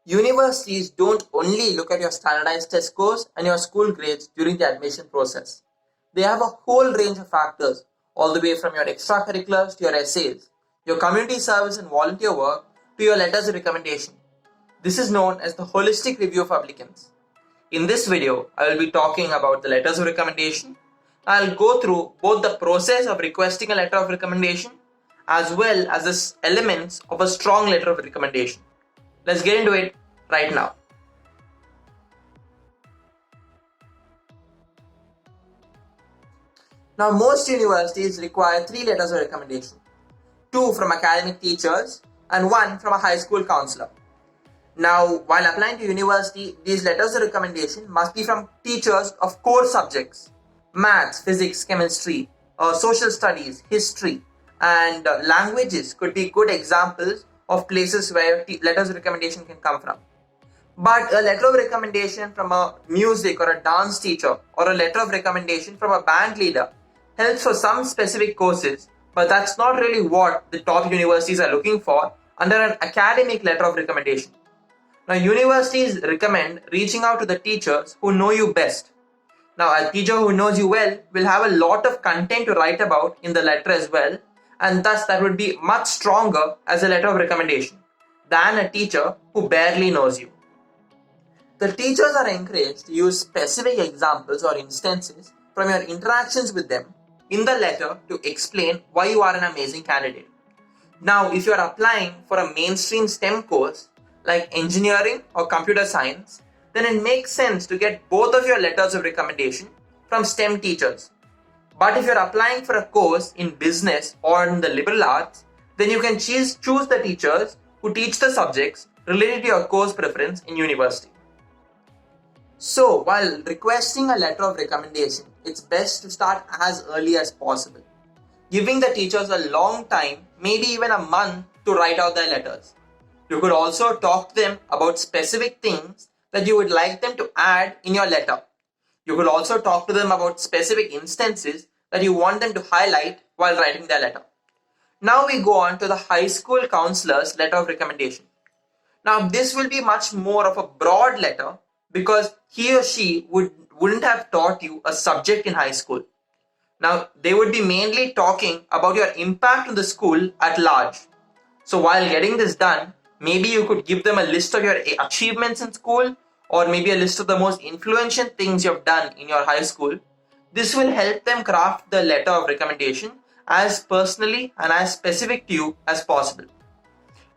Universities don't only look at your standardized test scores and your school grades during the admission process. They have a whole range of factors, all the way from your extracurriculars to your essays, your community service and volunteer work to your letters of recommendation. This is known as the holistic review of applicants. In this video, I will be talking about the letters of recommendation. I'll go through both the process of requesting a letter of recommendation as well as the elements of a strong letter of recommendation. Let's get into it right now. Now, most universities require 3 letters of recommendation, 2 from academic teachers and 1 from a high school councillor. Now, while applying to university, these letters of recommendation must be from teachers of core subjects, maths, physics, chemistry, social studies, history, and languages could be good examples of places where letters of recommendation can come from. But a letter of recommendation from a music or a dance teacher or a letter of recommendation from a band leader helps for some specific courses, but that's not really what the top universities are looking for under an academic letter of recommendation. Now, universities recommend reaching out to the teachers who know you best. Now, a teacher who knows you well will have a lot of content to write about in the letter as well, and thus that would be much stronger as a letter of recommendation than a teacher who barely knows you. The teachers are encouraged to use specific examples or instances from your interactions with them in the letter to explain why you are an amazing candidate. Now, if you are applying for a mainstream STEM course like engineering or computer science, then it makes sense to get both of your letters of recommendation from STEM teachers. But if you're applying for a course in business or in the liberal arts, then you can choose the teachers who teach the subjects related to your course preference in university. So, while requesting a letter of recommendation, it's best to start as early as possible, giving the teachers a long time, maybe even a month, to write out their letters. You could also talk to them about specific things that you would like them to add in your letter. You could also talk to them about specific instances that you want them to highlight while writing their letter. Now we go on to the high school councillor's letter of recommendation. Now this will be much more of a broad letter because he or she wouldn't have taught you a subject in high school. Now they would be mainly talking about your impact on the school at large. So while getting this done, maybe you could give them a list of your achievements in school, or maybe a list of the most influential things you have done in your high school. This will help them craft the letter of recommendation as personally and as specific to you as possible.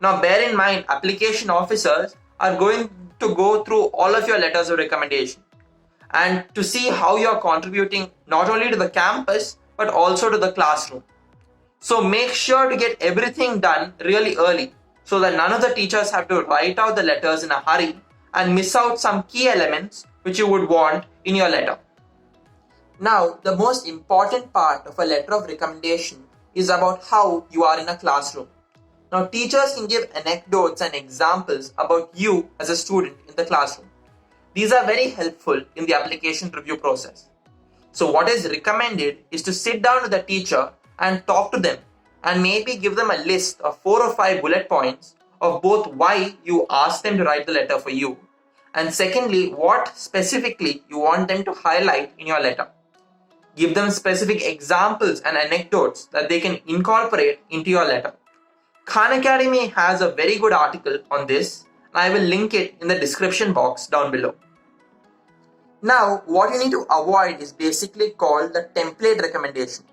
Now bear in mind, application officers are going to go through all of your letters of recommendation and to see how you are contributing not only to the campus but also to the classroom. So make sure to get everything done really early so that none of the teachers have to write out the letters in a hurry and miss out some key elements which you would want in your letter. Now, the most important part of a letter of recommendation is about how you are in a classroom. Now, teachers can give anecdotes and examples about you as a student in the classroom. These are very helpful in the application review process. So what is recommended is to sit down with the teacher and talk to them and maybe give them a list of 4 or 5 bullet points of both why you asked them to write the letter for you, and secondly, what specifically you want them to highlight in your letter. Give them specific examples and anecdotes that they can incorporate into your letter. Khan Academy has a very good article on this, and I will link it in the description box down below. Now, what you need to avoid is basically called the template recommendation.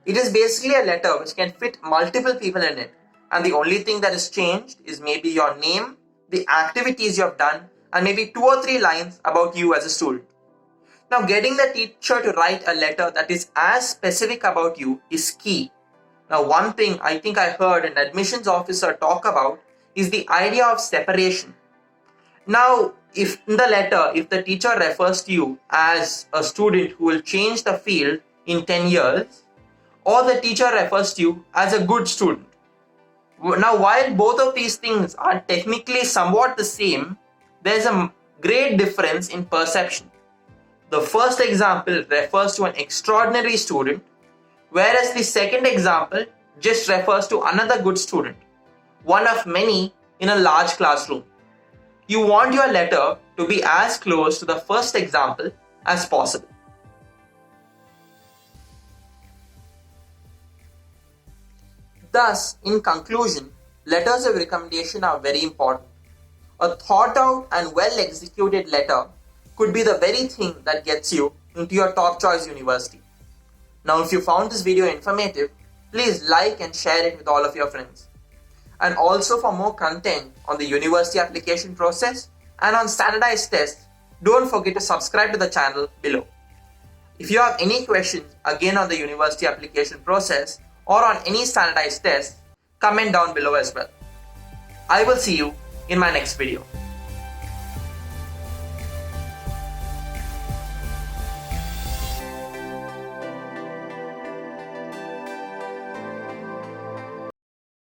It is basically a letter which can fit multiple people in it, and the only thing that is changed is maybe your name, the activities you have done, and maybe 2 or 3 lines about you as a student. Now, getting the teacher to write a letter that is as specific about you is key. Now, one thing I think I heard an admissions officer talk about is the idea of separation. Now, if in the letter, if the teacher refers to you as a student who will change the field in 10 years, or the teacher refers to you as a good student. Now, while both of these things are technically somewhat the same, there's a great difference in perception. The first example refers to an extraordinary student, whereas the second example just refers to another good student, one of many in a large classroom. You want your letter to be as close to the first example as possible. Thus, in conclusion, letters of recommendation are very important. A thought out and well executed letter could be the very thing that gets you into your top choice university. Now, if you found this video informative, please like and share it with all of your friends. And also, for more content on the university application process and on standardized tests, don't forget to subscribe to the channel below. If you have any questions again on the university application process or on any standardized tests, comment down below as well. I will see you in my next video.